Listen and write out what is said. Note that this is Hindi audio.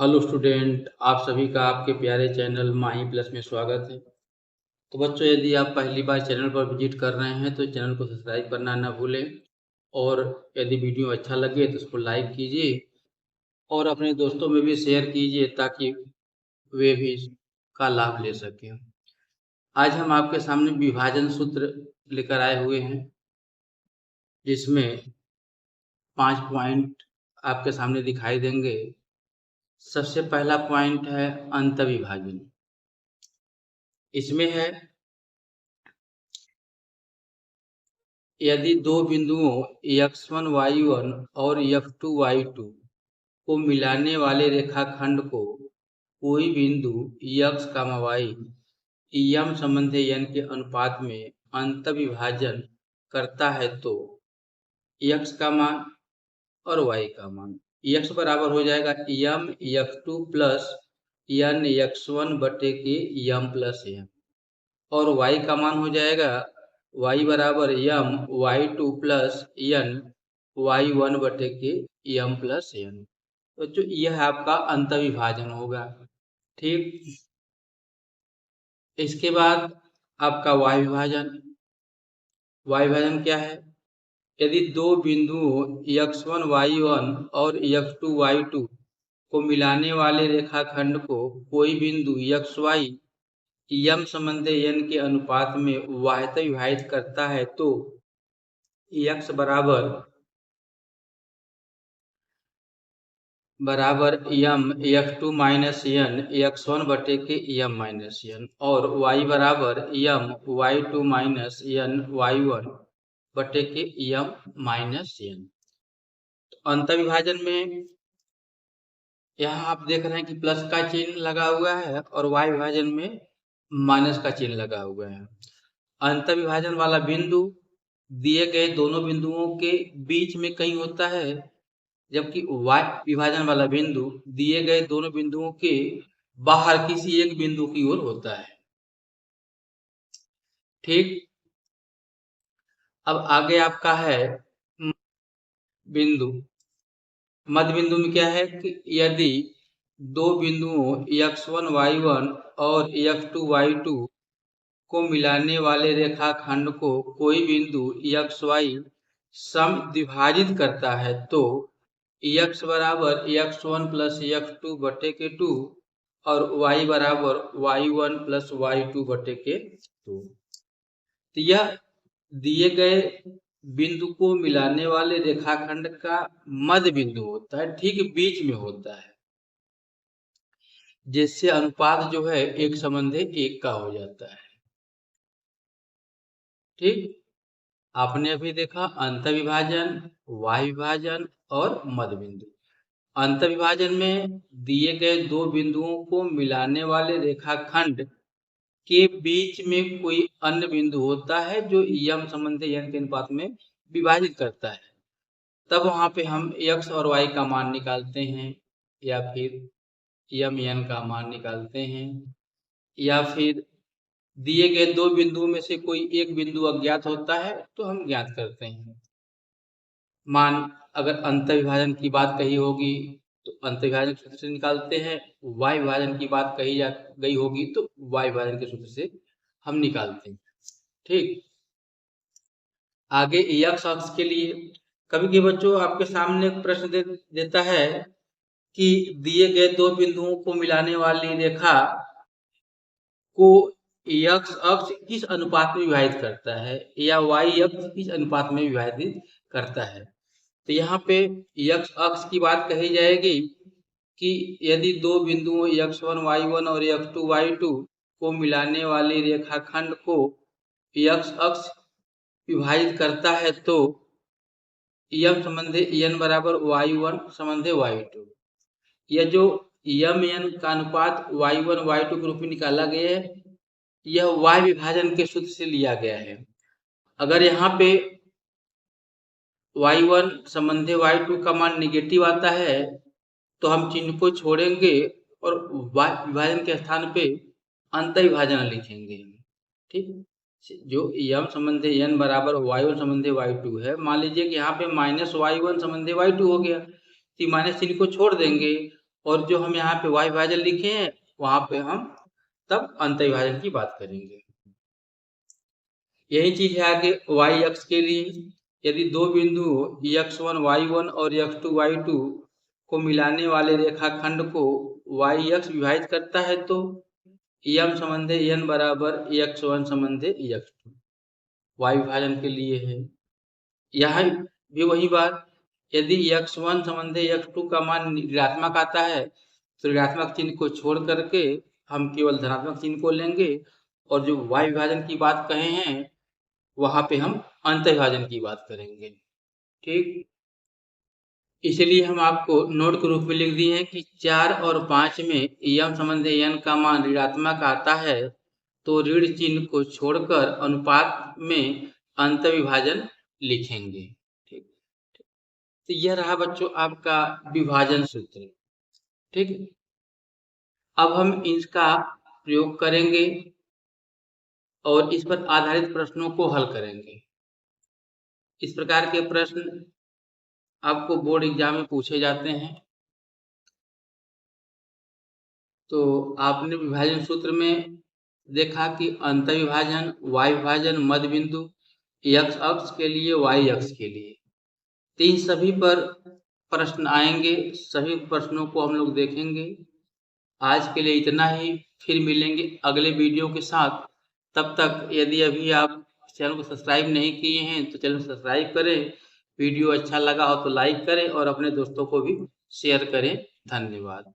हेलो स्टूडेंट, आप सभी का आपके प्यारे चैनल माही प्लस में स्वागत है। तो बच्चों, यदि आप पहली बार चैनल पर विजिट कर रहे हैं तो चैनल को सब्सक्राइब करना ना भूलें। और यदि वीडियो अच्छा लगे तो उसको लाइक कीजिए और अपने दोस्तों में भी शेयर कीजिए ताकि वे भी इसका लाभ ले सकें। आज हम आपके सामने विभाजन सूत्र लेकर आए हुए हैं, जिसमें 5 पॉइंट आपके सामने दिखाई देंगे। सबसे पहला पॉइंट है अंतःविभाजन। इसमें है, यदि दो बिंदुओं x1 y1 और f2 y2 को मिलाने वाले रेखाखंड को कोई बिंदु x, y यम संबंधी n के अनुपात में अंतःविभाजन करता है तो x का मान और y का मान, x बराबर हो जाएगा यम f2 प्लस n x1 बटे के यम प्लस n, और y का मान हो जाएगा y बराबर यम y2 प्लस n y1 बटे के यम प्लस n। तो जो यह आपका अंतःविभाजन होगा। ठीक, इसके बाद आपका y विभाजन। y विभाजन क्या है? यदि दो बिंदुओं x1 y1 और f2 y2 को मिलाने वाले रेखाखंड को कोई बिंदु xy यम संबंधी n के अनुपात में वाह्यता विभाजित करता है तो x बराबर यम f2 माइनस n x1 बटे के यम माइनस n, और y बराबर यम y2 माइनस n y1 बटे के यम माइनस n। अंतःविभाजन में यहाँ आप देख रहे हैं कि प्लस का चिन्ह लगा हुआ है और y विभाजन में माइनस का चिन्ह लगा हुआ है। अंतःविभाजन वाला बिंदु दिए गए दोनों बिंदुओं के बीच में कहीं होता है, जबकि y विभाजन वाला बिंदु दिए गए दोनों बिंदुओं के बाहर किसी एक बिंदु की ओर होता है। ठीक, अब आगे आपका है बिंदु। मध्य बिंदु में क्या है कि यदि दो बिंदुओं x1 y1 और f2 y2 को मिलाने वाले रेखाखंड को कोई बिंदु xy समद्विभाजित करता है तो x बराबर x1 प्लस x2 बटे के 2 और y बराबर y1 प्लस y2 बटे के 2। तो यह दिए गए बिंदु को मिलाने वाले रेखाखंड का मध्य बिंदु होता है, ठीक बीच में होता है, जिससे अनुपात जो है एक संबंधी एक का हो जाता है। ठीक, आपने अभी देखा अंतःविभाजन, y विभाजन और मध्य बिंदु। अंतःविभाजन में दिए गए दो बिंदुओं को मिलाने वाले रेखाखंड के बीच में कोई अन्य बिंदु होता है जो यम संबंधी n के अनुपात में विभाजित करता है। तब वहां पे हम x और y का मान निकालते हैं, या फिर यम n का मान निकालते हैं, या फिर दिए गए दो बिंदुओं में से कोई एक बिंदु अज्ञात होता है तो हम ज्ञात करते हैं। मान अगर अंतःविभाजन की बात कही होगी तो अंतःविभाजन के सूत्र से निकालते हैं, y विभाजन की बात कही गई होगी तो y विभाजन के सूत्र से हम निकालते हैं। ठीक, आगे x अक्ष के लिए कभी कभी बच्चों आपके सामने एक प्रश्न देता है कि दिए गए दो बिंदुओं को मिलाने वाली रेखा को x अक्ष किस अनुपात में विभाजित करता है या y अक्ष किस अनुपात में विभाजित करता है। तो यहाँ पे x अक्ष की बात कही जाएगी कि यदि दो बिंदुओं x1 y1 और f2 y2 को मिलाने वाली रेखाखंड को x अक्ष विभाजित करता है तो यम संबंधी n बराबर y1 संबंधी y2। यह जो यम n का अनुपात y1 y2 के रूप में निकाला गया है, यह y विभाजन के सूत्र से लिया गया है। अगर यहाँ पे y1 संबंधी y2 का मान निगेटिव आता है तो हम चिन्ह को छोड़ेंगे और y विभाजन के स्थान पे अंतःविभाजन लिखेंगे। ठीक, जो यम संबंधी n बराबर y1 संबंधी y2 है, मान लीजिए कि यहाँ पे माइनस y1 संबंधी y2 हो गया, तो माइनस चिन्ह को छोड़ देंगे और जो हम यहाँ पे y विभाजन लिखे हैं वहां पे हम तब अंत विभाजन की बात करेंगे। यही चीज है आगे y अक्ष के लिए। यदि दो बिंदु x1 y1 और x2 y2 को मिलाने वाले रेखाखंड को y अक्ष विभाजित करता है तो m संबंधे n बराबर x1 संबंधे x2 y विभाजन के लिए है। यहाँ भी वही बात, यदि x1 संबंधे x2 का मान ऋणात्मक आता है तो ऋणात्मक चिन्ह को छोड़ करके हम केवल धनात्मक चिन्ह को लेंगे और जो y विभाजन की बात कहे हैं वहां पे हम अंत विभाजन की बात करेंगे। ठीक, इसलिए हम आपको नोट के रूप में लिख दिए हैं कि 4 और 5 में m संबंधी n का मान ऋणात्मक आता है तो ऋण चिन्ह को छोड़कर अनुपात में अंत विभाजन लिखेंगे। ठीक, तो यह रहा बच्चों आपका विभाजन सूत्र। ठीक, अब हम इसका प्रयोग करेंगे और इस पर आधारित प्रश्नों को हल करेंगे। इस प्रकार के प्रश्न आपको बोर्ड एग्जाम में पूछे जाते हैं। तो आपने विभाजन सूत्र में देखा कि अंत विभाजन, y विभाजन, मध्य बिंदु, x अक्ष के लिए, y अक्ष के लिए, तो इन सभी पर प्रश्न आएंगे। सभी प्रश्नों को हम लोग देखेंगे। आज के लिए इतना ही, फिर मिलेंगे अगले वीडियो के साथ। तब तक यदि अभी आप चैनल को सब्सक्राइब नहीं किए हैं तो चैनल को सब्सक्राइब करें। वीडियो अच्छा लगा हो तो लाइक करें और अपने दोस्तों को भी शेयर करें। धन्यवाद।